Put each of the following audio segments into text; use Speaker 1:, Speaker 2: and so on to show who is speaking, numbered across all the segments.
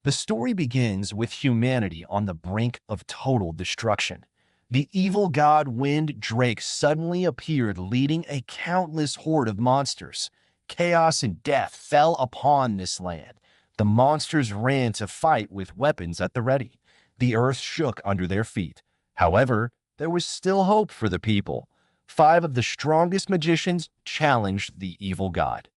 Speaker 1: The story begins with humanity on the brink of total destruction. The evil god Wind Drake suddenly appeared leading a countless horde of monsters. Chaos and death fell upon this land. The monsters ran to fight with weapons at the ready. The earth shook under their feet. However, there was still hope for the people. 5 of the strongest magicians challenged the evil god.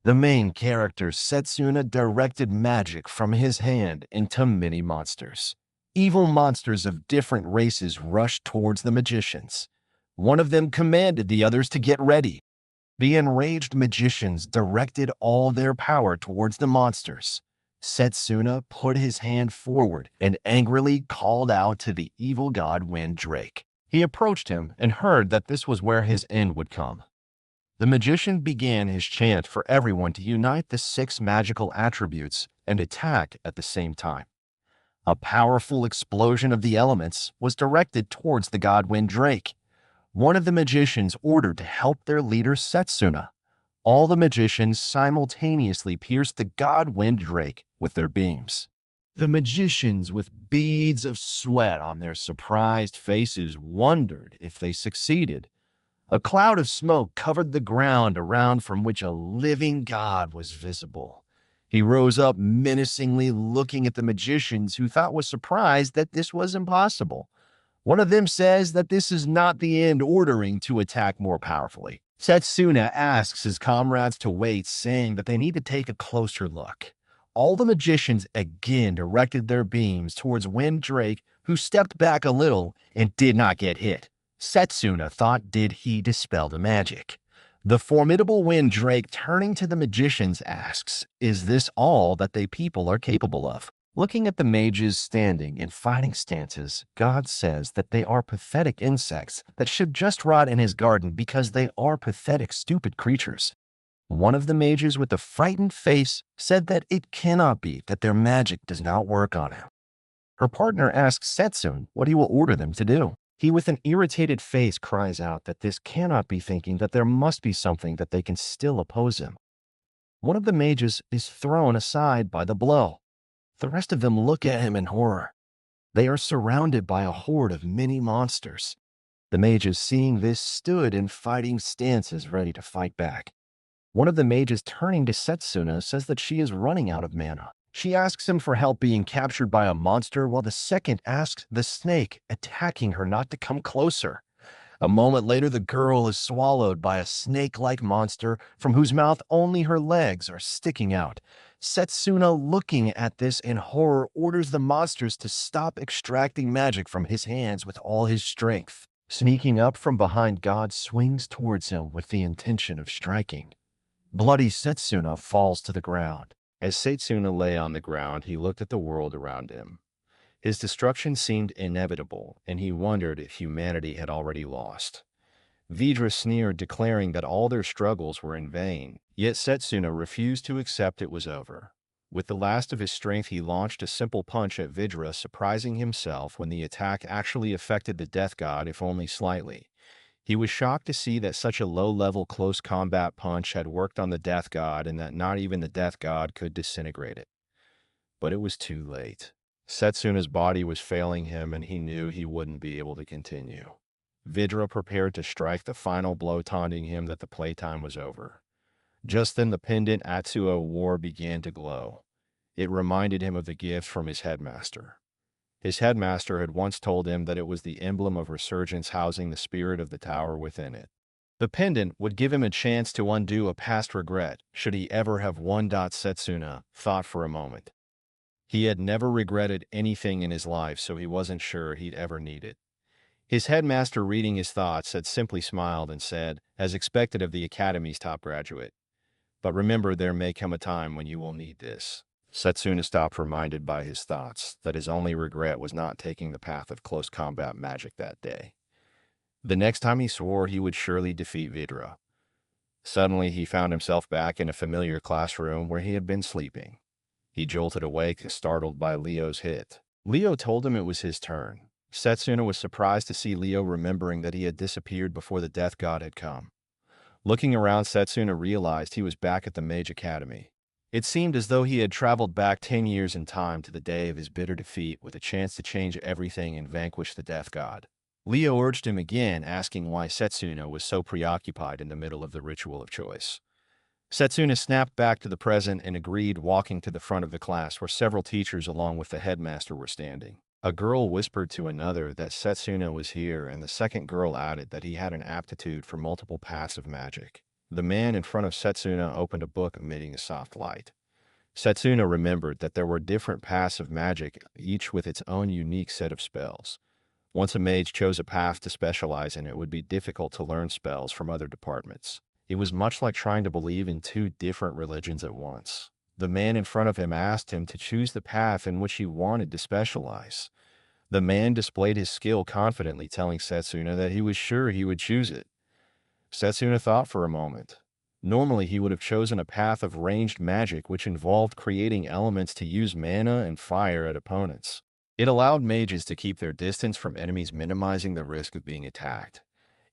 Speaker 1: The main character Setsuna directed magic from his hand into many monsters. Evil monsters of different races rushed towards the magicians. One of them commanded the others to get ready. The enraged magicians directed all their power towards the monsters. Setsuna put his hand forward and angrily called out to the evil god Wind Drake. He approached him and heard that this was where his end would come. The magician began his chant for everyone to unite the 6 magical attributes and attack at the same time. A powerful explosion of the elements was directed towards the god Wind Drake. One of the magicians ordered to help their leader Setsuna. All the magicians simultaneously pierced the god Wind Drake with their beams. The magicians, with beads of sweat on their surprised faces, wondered if they succeeded. A cloud of smoke covered the ground around from which a living god was visible. He rose up menacingly, looking at the magicians, who thought with surprise that this was impossible. One of them says that this is not the end, ordering to attack more powerfully. Setsuna asks his comrades to wait, saying that they need to take a closer look. All the magicians again directed their beams towards Wind Drake, who stepped back a little and did not get hit. Setsuna thought, did he dispel the magic? The formidable Wind Drake, turning to the magicians, asks, is this all that they people are capable of? Looking at the mages standing in fighting stances, God says that they are pathetic insects that should just rot in his garden because they are pathetic, stupid creatures. One of the mages with a frightened face said that it cannot be that their magic does not work on him. Her partner asks Setsuna what he will order them to do. He, with an irritated face, cries out that this cannot be, thinking that there must be something that they can still oppose him. One of the mages is thrown aside by the blow. The rest of them look at him in horror. They are surrounded by a horde of many monsters. The mages, seeing this, stood in fighting stances ready to fight back. One of the mages, turning to Setsuna, says that she is running out of mana. She asks him for help being captured by a monster, while the second asks the snake attacking her not to come closer. A moment later, the girl is swallowed by a snake-like monster from whose mouth only her legs are sticking out. Setsuna, looking at this in horror, orders the monsters to stop extracting magic from his hands with all his strength. Sneaking up from behind, God swings towards him with the intention of striking. Bloody Setsuna falls to the ground. As Setsuna lay on the ground, he looked at the world around him. His destruction seemed inevitable, and he wondered if humanity had already lost. Vidra sneered, declaring that all their struggles were in vain, yet Setsuna refused to accept it was over. With the last of his strength, he launched a simple punch at Vidra, surprising himself when the attack actually affected the death god, if only slightly. He was shocked to see that such a low-level close combat punch had worked on the death god and that not even the death god could disintegrate it. But it was too late. Setsuna's body was failing him, and he knew he wouldn't be able to continue. Vidra prepared to strike the final blow, taunting him that the playtime was over. Just then the pendant Atsuo wore began to glow. It reminded him of the gift from his headmaster. His headmaster had once told him that it was the emblem of resurgence, housing the spirit of the tower within it. The pendant would give him a chance to undo a past regret, should he ever have won. Setsuna thought for a moment. He had never regretted anything in his life, so he wasn't sure he'd ever need it. His headmaster, reading his thoughts, had simply smiled and said, as expected of the academy's top graduate, "But remember, there may come a time when you will need this." Setsuna stopped, reminded by his thoughts that his only regret was not taking the path of close combat magic that day. The next time he swore he would surely defeat Vidra. Suddenly, he found himself back in a familiar classroom where he had been sleeping. He jolted awake, startled by Leo's hit. Leo told him it was his turn. Setsuna was surprised to see Leo, remembering that he had disappeared before the death god had come. Looking around, Setsuna realized he was back at the Mage Academy. It seemed as though he had traveled back 10 years in time to the day of his bitter defeat with a chance to change everything and vanquish the death god. Leo urged him again, asking why Setsuna was so preoccupied in the middle of the ritual of choice. Setsuna snapped back to the present and agreed, walking to the front of the class where several teachers along with the headmaster were standing. A girl whispered to another that Setsuna was here, and the second girl added that he had an aptitude for multiple paths of magic. The man in front of Setsuna opened a book, emitting a soft light. Setsuna remembered that there were different paths of magic, each with its own unique set of spells. Once a mage chose a path to specialize in, it would be difficult to learn spells from other departments. It was much like trying to believe in two different religions at once. The man in front of him asked him to choose the path in which he wanted to specialize. The man displayed his skill confidently, telling Setsuna that he was sure he would choose it. Setsuna thought for a moment. Normally, he would have chosen a path of ranged magic, which involved creating elements to use mana and fire at opponents. It allowed mages to keep their distance from enemies, minimizing the risk of being attacked.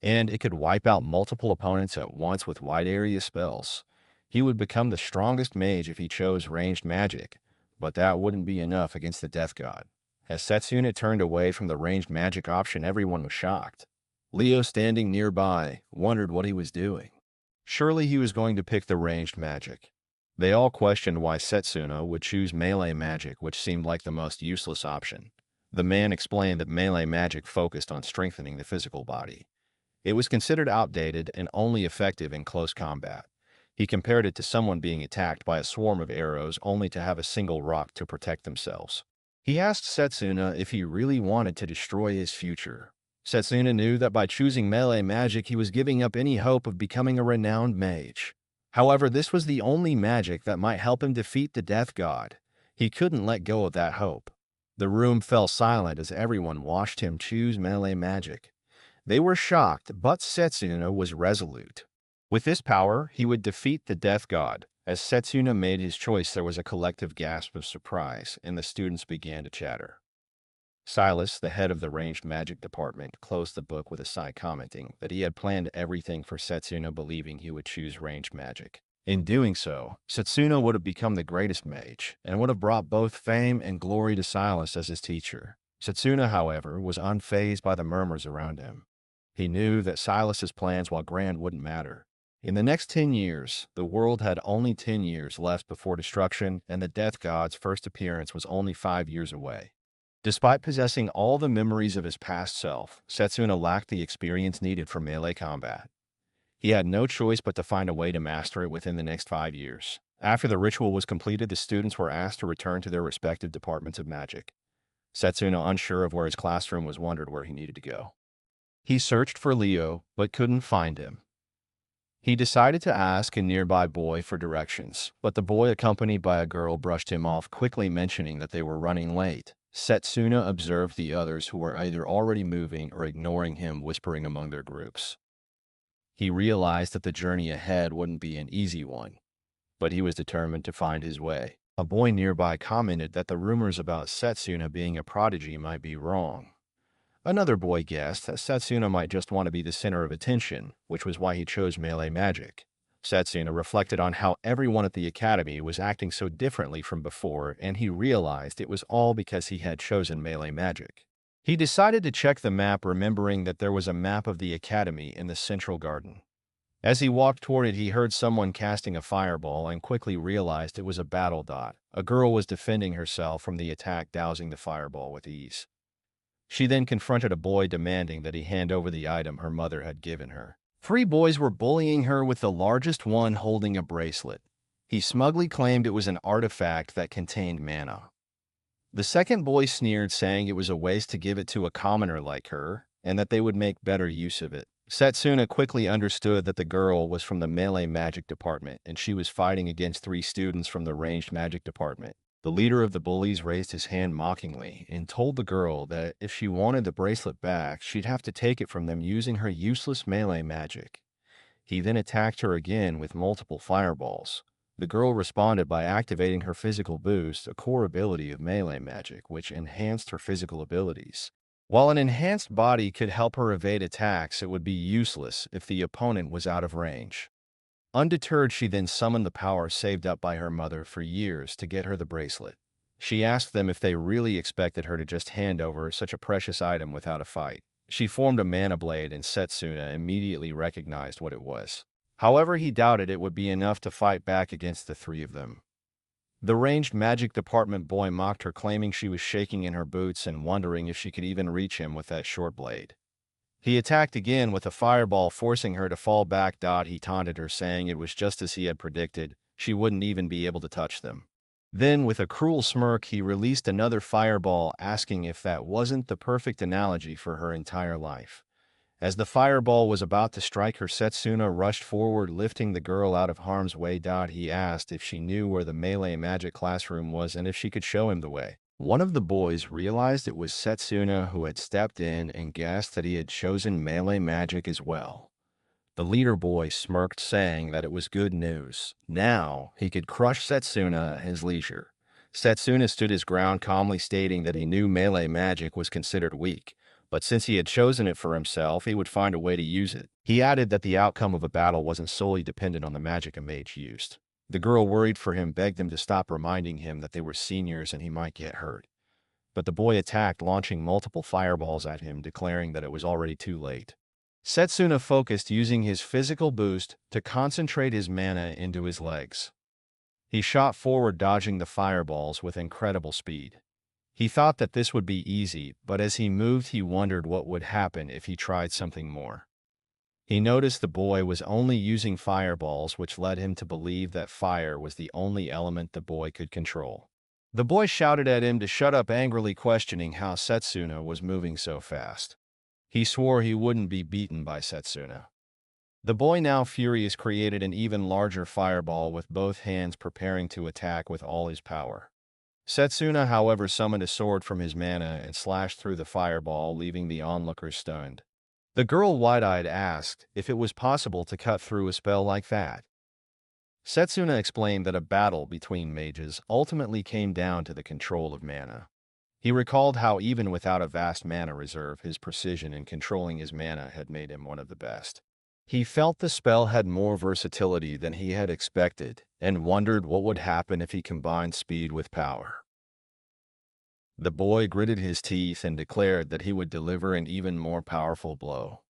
Speaker 1: And it could wipe out multiple opponents at once with wide area spells. He would become the strongest mage if he chose ranged magic, but that wouldn't be enough against the Death God. As Setsuna turned away from the ranged magic option, everyone was shocked. Leo, standing nearby, wondered what he was doing. Surely he was going to pick the ranged magic. They all questioned why Setsuna would choose melee magic, which seemed like the most useless option. The man explained that melee magic focused on strengthening the physical body. It was considered outdated and only effective in close combat. He compared it to someone being attacked by a swarm of arrows only to have a single rock to protect themselves. He asked Setsuna if he really wanted to destroy his future. Setsuna knew that by choosing melee magic, he was giving up any hope of becoming a renowned mage. However, this was the only magic that might help him defeat the Death God. He couldn't let go of that hope. The room fell silent as everyone watched him choose melee magic. They were shocked, but Setsuna was resolute. With this power, he would defeat the Death God. As Setsuna made his choice, there was a collective gasp of surprise, and the students began to chatter. Silas, the head of the ranged magic department, closed the book with a sigh, commenting that he had planned everything for Setsuna, believing he would choose ranged magic. In doing so, Setsuna would have become the greatest mage, and would have brought both fame and glory to Silas as his teacher. Setsuna, however, was unfazed by the murmurs around him. He knew that Silas's plans, while grand, wouldn't matter. In the next 10 years, the world had only 10 years left before destruction, and the Death God's first appearance was only 5 years away. Despite possessing all the memories of his past self, Setsuna lacked the experience needed for melee combat. He had no choice but to find a way to master it within the next 5 years. After the ritual was completed, the students were asked to return to their respective departments of magic. Setsuna, unsure of where his classroom was, wondered where he needed to go. He searched for Leo, but couldn't find him. He decided to ask a nearby boy for directions, but the boy, accompanied by a girl, brushed him off, quickly mentioning that they were running late. Setsuna observed the others, who were either already moving or ignoring him, whispering among their groups. He realized that the journey ahead wouldn't be an easy one, but he was determined to find his way. A boy nearby commented that the rumors about Setsuna being a prodigy might be wrong. Another boy guessed that Setsuna might just want to be the center of attention, which was why he chose melee magic. Setsuna reflected on how everyone at the academy was acting so differently from before, and he realized it was all because he had chosen melee magic. He decided to check the map, remembering that there was a map of the academy in the central garden. As he walked toward it, he heard someone casting a fireball and quickly realized it was a battle dot. A girl was defending herself from the attack, dousing the fireball with ease. She then confronted a boy, demanding that he hand over the item her mother had given her. 3 boys were bullying her, with the largest one holding a bracelet. He smugly claimed it was an artifact that contained mana. The second boy sneered, saying it was a waste to give it to a commoner like her, and that they would make better use of it. Setsuna quickly understood that the girl was from the melee magic department, and she was fighting against 3 students from the ranged magic department. The leader of the bullies raised his hand mockingly and told the girl that if she wanted the bracelet back, she'd have to take it from them using her useless melee magic. He then attacked her again with multiple fireballs. The girl responded by activating her physical boost, a core ability of melee magic, which enhanced her physical abilities. While an enhanced body could help her evade attacks, it would be useless if the opponent was out of range. Undeterred, she then summoned the power saved up by her mother for years to get her the bracelet. She asked them if they really expected her to just hand over such a precious item without a fight. She formed a mana blade, and Setsuna immediately recognized what it was. However, he doubted it would be enough to fight back against the three of them. The ranged magic department boy mocked her, claiming she was shaking in her boots and wondering if she could even reach him with that short blade. He attacked again with a fireball, forcing her to fall back. He taunted her, saying it was just as he had predicted, she wouldn't even be able to touch them. Then, with a cruel smirk, he released another fireball, asking if that wasn't the perfect analogy for her entire life. As the fireball was about to strike her, Setsuna rushed forward, lifting the girl out of harm's way. He asked if she knew where the melee magic classroom was and if she could show him the way. One of the boys realized it was Setsuna, who had stepped in and guessed that he had chosen melee magic as well. The leader boy smirked, saying that it was good news. Now he could crush Setsuna at his leisure. Setsuna stood his ground, calmly stating that he knew melee magic was considered weak, but since he had chosen it for himself, he would find a way to use it. He added that the outcome of a battle wasn't solely dependent on the magic a mage used. The girl, worried for him, begged him to stop, reminding him that they were seniors and he might get hurt. But the boy attacked, launching multiple fireballs at him, declaring that it was already too late. Setsuna focused, using his physical boost to concentrate his mana into his legs. He shot forward, dodging the fireballs with incredible speed. He thought that this would be easy, but as he moved, he wondered what would happen if he tried something more. He noticed the boy was only using fireballs, which led him to believe that fire was the only element the boy could control. The boy shouted at him to shut up, angrily questioning how Setsuna was moving so fast. He swore he wouldn't be beaten by Setsuna. The boy, now furious, created an even larger fireball with both hands, preparing to attack with all his power. Setsuna, however, summoned a sword from his mana and slashed through the fireball, leaving the onlookers stunned. The girl, wide-eyed, asked if it was possible to cut through a spell like that. Setsuna explained that a battle between mages ultimately came down to the control of mana. He recalled how even without a vast mana reserve, his precision in controlling his mana had made him one of the best. He felt the spell had more versatility than he had expected, and wondered what would happen if he combined speed with power. The boy gritted his teeth and declared that he would deliver an even more powerful blow.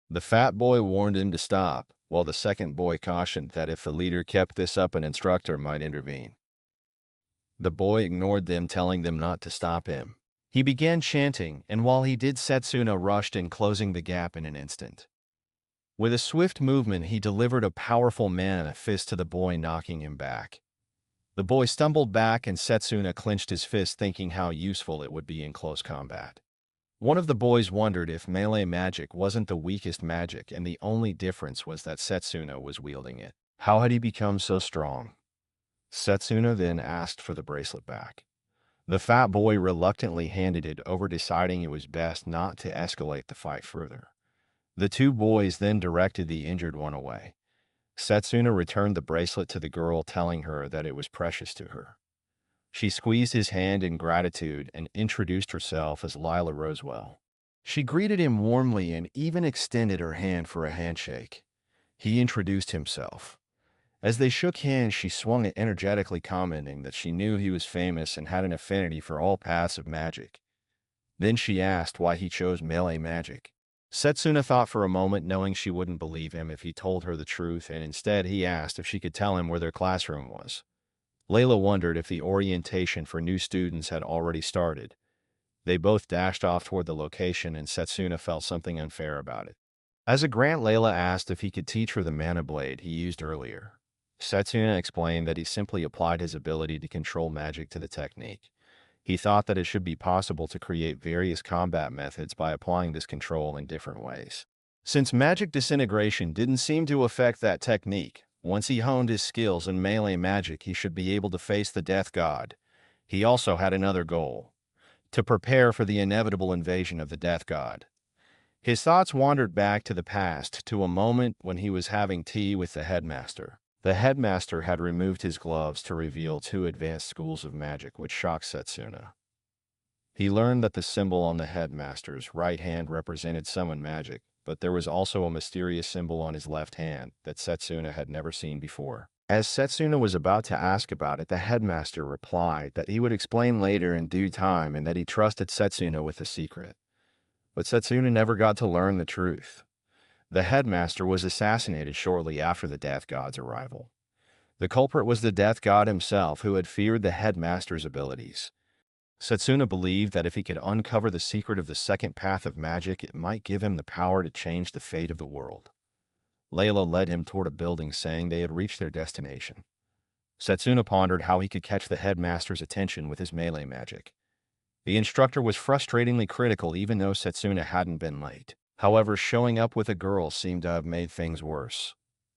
Speaker 1: The fat boy warned him to stop, while the second boy cautioned that if the leader kept this up, an instructor might intervene. The boy ignored them, telling them not to stop him. He began chanting, and while he did, Setsuna rushed in, closing the gap in an instant. With a swift movement, he delivered a powerful mana fist to the boy, knocking him back. The boy stumbled back, and Setsuna clenched his fist, thinking how useful it would be in close combat. One of the boys wondered if melee magic wasn't the weakest magic, and the only difference was that Setsuna was wielding it. How had he become so strong? Setsuna then asked for the bracelet back. The fat boy reluctantly handed it over, deciding it was best not to escalate the fight further. The two boys then directed the injured one away. Setsuna returned the bracelet to the girl, telling her that it was precious to her. She squeezed his hand in gratitude and introduced herself as Lila Rosewell. She greeted him warmly and even extended her hand for a handshake. He introduced himself. As they shook hands, she swung it energetically, commenting that she knew he was famous and had an affinity for all paths of magic. Then she asked why he chose melee magic. Setsuna thought for a moment, knowing she wouldn't believe him if he told her the truth, and instead he asked if she could tell him where their classroom was. Layla wondered if the orientation for new students had already started. They both dashed off toward the location, and Setsuna felt something unfair about it. As a grant, Layla asked if he could teach her the mana blade he used earlier. Setsuna explained that he simply applied his ability to control magic to the technique. He thought that it should be possible to create various combat methods by applying this control in different ways. Since magic disintegration didn't seem to affect that technique, once he honed his skills in melee magic, he should be able to face the Death God. He also had another goal: to prepare for the inevitable invasion of the Death God. His thoughts wandered back to the past, to a moment when he was having tea with the headmaster. The headmaster had removed his gloves to reveal two advanced schools of magic, which shocked Setsuna. He learned that the symbol on the headmaster's right hand represented summon magic, but there was also a mysterious symbol on his left hand that Setsuna had never seen before. As Setsuna was about to ask about it, the headmaster replied that he would explain later in due time and that he trusted Setsuna with the secret. But Setsuna never got to learn the truth. The headmaster was assassinated shortly after the Death God's arrival. The culprit was the Death God himself, who had feared the headmaster's abilities. Setsuna believed that if he could uncover the secret of the second path of magic, it might give him the power to change the fate of the world. Layla led him toward a building, saying they had reached their destination. Setsuna pondered how he could catch the headmaster's attention with his melee magic. The instructor was frustratingly critical even though Setsuna hadn't been late. However, showing up with a girl seemed to have made things worse.